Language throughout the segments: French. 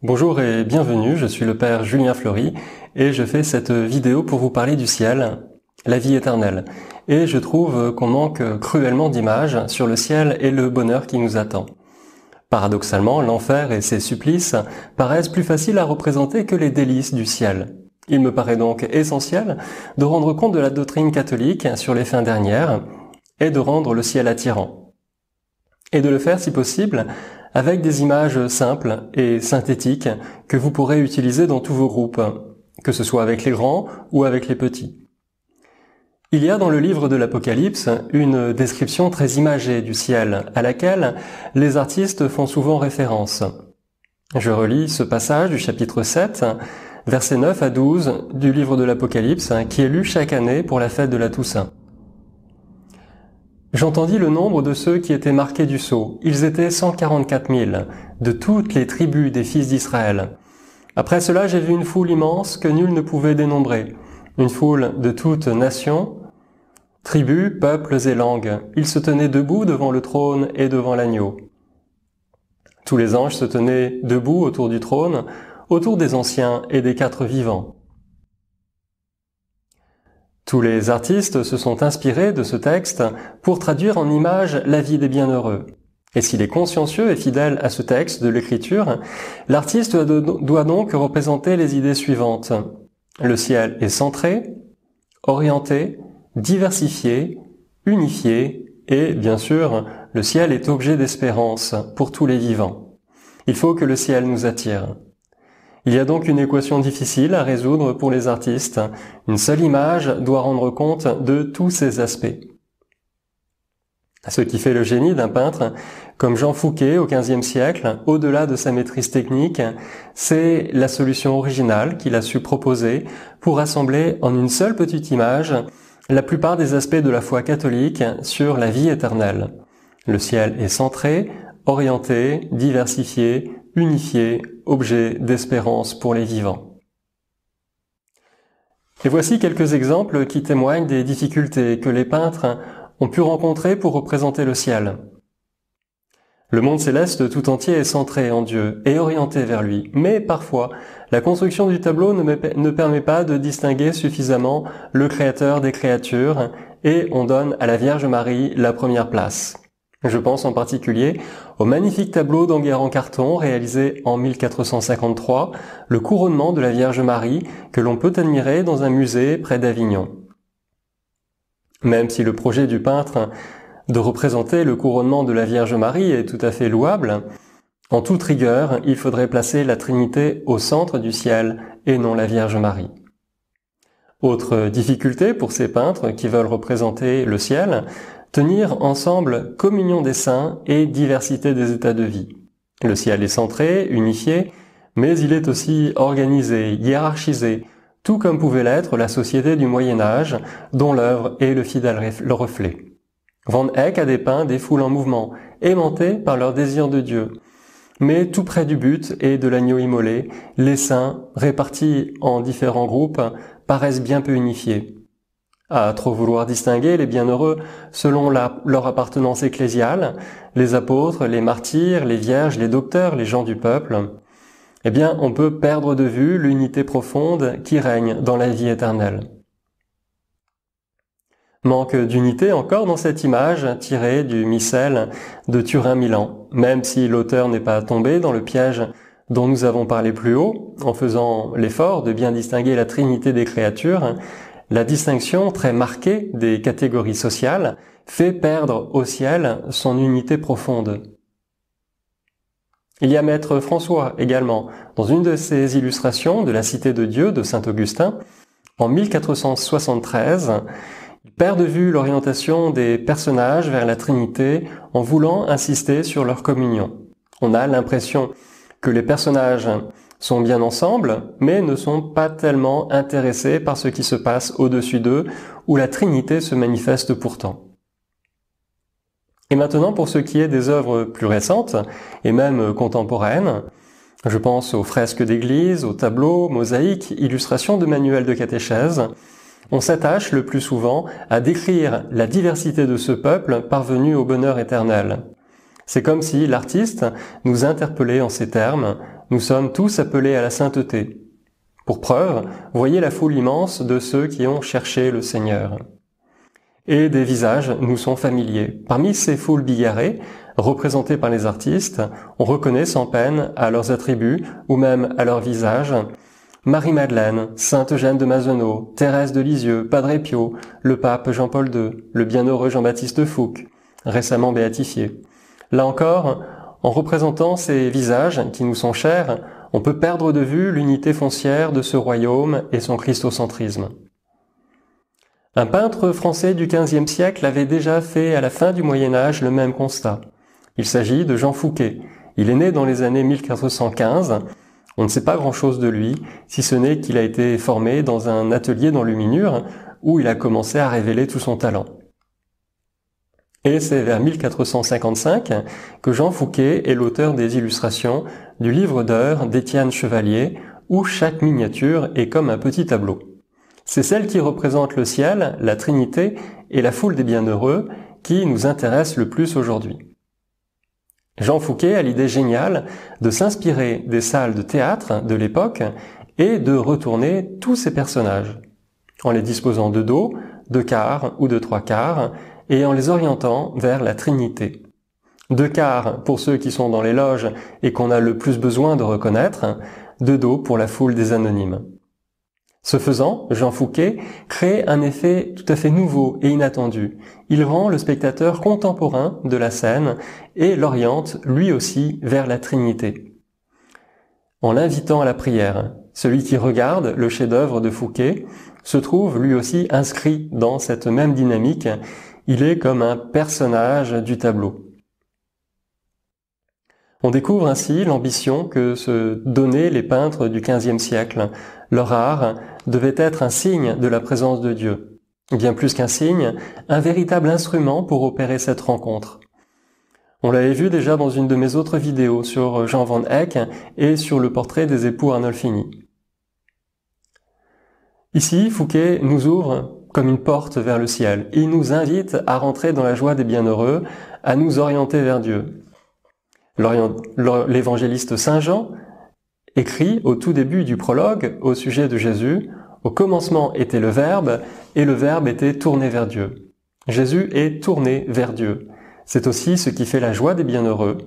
Bonjour et bienvenue, je suis le Père Julien Fleury et je fais cette vidéo pour vous parler du ciel, la vie éternelle. Et je trouve qu'on manque cruellement d'images sur le ciel et le bonheur qui nous attend. Paradoxalement, l'enfer et ses supplices paraissent plus faciles à représenter que les délices du ciel. Il me paraît donc essentiel de rendre compte de la doctrine catholique sur les fins dernières et de rendre le ciel attirant. Et de le faire, si possible, avec des images simples et synthétiques que vous pourrez utiliser dans tous vos groupes, que ce soit avec les grands ou avec les petits. Il y a dans le livre de l'Apocalypse une description très imagée du ciel, à laquelle les artistes font souvent référence. Je relis ce passage du chapitre 7, versets 9 à 12 du livre de l'Apocalypse, qui est lu chaque année pour la fête de la Toussaint. J'entendis le nombre de ceux qui étaient marqués du sceau. Ils étaient 144 000, de toutes les tribus des fils d'Israël. Après cela, j'ai vu une foule immense que nul ne pouvait dénombrer. Une foule de toutes nations, tribus, peuples et langues. Ils se tenaient debout devant le trône et devant l'agneau. Tous les anges se tenaient debout autour du trône, autour des anciens et des 4 vivants. Tous les artistes se sont inspirés de ce texte pour traduire en images la vie des bienheureux. Et s'il est consciencieux et fidèle à ce texte de l'Écriture, l'artiste doit donc représenter les idées suivantes. Le ciel est centré, orienté, diversifié, unifié, et bien sûr, le ciel est objet d'espérance pour tous les vivants. Il faut que le ciel nous attire. Il y a donc une équation difficile à résoudre pour les artistes. Une seule image doit rendre compte de tous ces aspects. Ce qui fait le génie d'un peintre comme Jean Fouquet au XVe siècle, au-delà de sa maîtrise technique, c'est la solution originale qu'il a su proposer pour rassembler en une seule petite image la plupart des aspects de la foi catholique sur la vie éternelle. Le ciel est centré, orienté, diversifié, unifié, objet d'espérance pour les vivants. Et voici quelques exemples qui témoignent des difficultés que les peintres ont pu rencontrer pour représenter le ciel. Le monde céleste tout entier est centré en Dieu et orienté vers lui, mais parfois, la construction du tableau ne permet pas de distinguer suffisamment le Créateur des créatures et on donne à la Vierge Marie la première place. Je pense en particulier au magnifique tableau d'Enguerrand Carton réalisé en 1453, le couronnement de la Vierge Marie, que l'on peut admirer dans un musée près d'Avignon. Même si le projet du peintre de représenter le couronnement de la Vierge Marie est tout à fait louable, en toute rigueur, il faudrait placer la Trinité au centre du ciel et non la Vierge Marie. Autre difficulté pour ces peintres qui veulent représenter le ciel, tenir ensemble communion des saints et diversité des états de vie. Le ciel est centré, unifié, mais il est aussi organisé, hiérarchisé, tout comme pouvait l'être la société du Moyen-Âge, dont l'œuvre est le fidèle reflet. Van Eyck a dépeint des foules en mouvement, aimantées par leur désir de Dieu. Mais tout près du but et de l'agneau immolé, les saints, répartis en différents groupes, paraissent bien peu unifiés. À trop vouloir distinguer les bienheureux selon leur appartenance ecclésiale, les apôtres, les martyrs, les vierges, les docteurs, les gens du peuple, eh bien, on peut perdre de vue l'unité profonde qui règne dans la vie éternelle. Manque d'unité encore dans cette image tirée du missel de Turin-Milan, même si l'auteur n'est pas tombé dans le piège dont nous avons parlé plus haut, en faisant l'effort de bien distinguer la Trinité des créatures. La distinction très marquée des catégories sociales fait perdre au ciel son unité profonde. Il y a Maître François également, dans une de ses illustrations de la Cité de Dieu de Saint-Augustin, en 1473, il perd de vue l'orientation des personnages vers la Trinité en voulant insister sur leur communion. On a l'impression que les personnages sont bien ensemble, mais ne sont pas tellement intéressés par ce qui se passe au-dessus d'eux, où la Trinité se manifeste pourtant. Et maintenant, pour ce qui est des œuvres plus récentes, et même contemporaines, je pense aux fresques d'église, aux tableaux, mosaïques, illustrations de manuels de catéchèse, on s'attache le plus souvent à décrire la diversité de ce peuple parvenu au bonheur éternel. C'est comme si l'artiste nous interpellait en ces termes, nous sommes tous appelés à la sainteté. Pour preuve, voyez la foule immense de ceux qui ont cherché le Seigneur. Et des visages nous sont familiers. Parmi ces foules bigarrées, représentées par les artistes, on reconnaît sans peine à leurs attributs ou même à leur visage Marie-Madeleine, Sainte Eugène de Mazenod, Thérèse de Lisieux, Padre Pio, le pape Jean-Paul II, le bienheureux Jean-Baptiste Fouque, récemment béatifié. Là encore, en représentant ces visages qui nous sont chers, on peut perdre de vue l'unité foncière de ce royaume et son christocentrisme. Un peintre français du XVe siècle avait déjà fait à la fin du Moyen-Âge le même constat. Il s'agit de Jean Fouquet. Il est né dans les années 1415. On ne sait pas grand-chose de lui, si ce n'est qu'il a été formé dans un atelier d'enluminure où il a commencé à révéler tout son talent. Et c'est vers 1455 que Jean Fouquet est l'auteur des illustrations du livre d'heures d'Étienne Chevalier, où chaque miniature est comme un petit tableau. C'est celle qui représente le ciel, la Trinité et la foule des bienheureux qui nous intéressent le plus aujourd'hui. Jean Fouquet a l'idée géniale de s'inspirer des salles de théâtre de l'époque et de retourner tous ces personnages, en les disposant de dos, de quart ou de trois quarts, et en les orientant vers la Trinité. De quart pour ceux qui sont dans les loges et qu'on a le plus besoin de reconnaître, de dos pour la foule des anonymes. Ce faisant, Jean Fouquet crée un effet tout à fait nouveau et inattendu. Il rend le spectateur contemporain de la scène et l'oriente lui aussi vers la Trinité. En l'invitant à la prière, celui qui regarde le chef-d'œuvre de Fouquet se trouve lui aussi inscrit dans cette même dynamique. Il est comme un personnage du tableau. On découvre ainsi l'ambition que se donnaient les peintres du XVe siècle. Leur art devait être un signe de la présence de Dieu. Bien plus qu'un signe, un véritable instrument pour opérer cette rencontre. On l'avait vu déjà dans une de mes autres vidéos sur Jean Van Eyck et sur le portrait des époux Arnolfini. Ici, Fouquet nous ouvre comme une porte vers le ciel. Il nous invite à rentrer dans la joie des bienheureux, à nous orienter vers Dieu. L'évangéliste Saint Jean écrit au tout début du prologue au sujet de Jésus, « Au commencement était le Verbe, et le Verbe était tourné vers Dieu. » Jésus est tourné vers Dieu. C'est aussi ce qui fait la joie des bienheureux.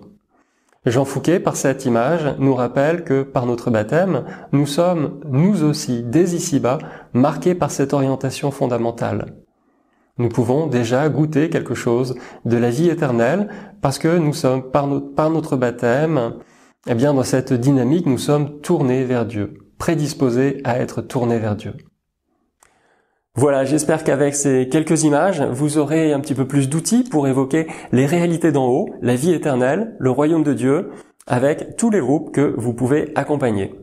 Jean Fouquet, par cette image, nous rappelle que par notre baptême, nous sommes, nous aussi, dès ici-bas, marqués par cette orientation fondamentale. Nous pouvons déjà goûter quelque chose de la vie éternelle parce que nous sommes, par notre baptême, eh bien, dans cette dynamique, nous sommes tournés vers Dieu, prédisposés à être tournés vers Dieu. Voilà, j'espère qu'avec ces quelques images, vous aurez un petit peu plus d'outils pour évoquer les réalités d'en haut, la vie éternelle, le royaume de Dieu, avec tous les groupes que vous pouvez accompagner.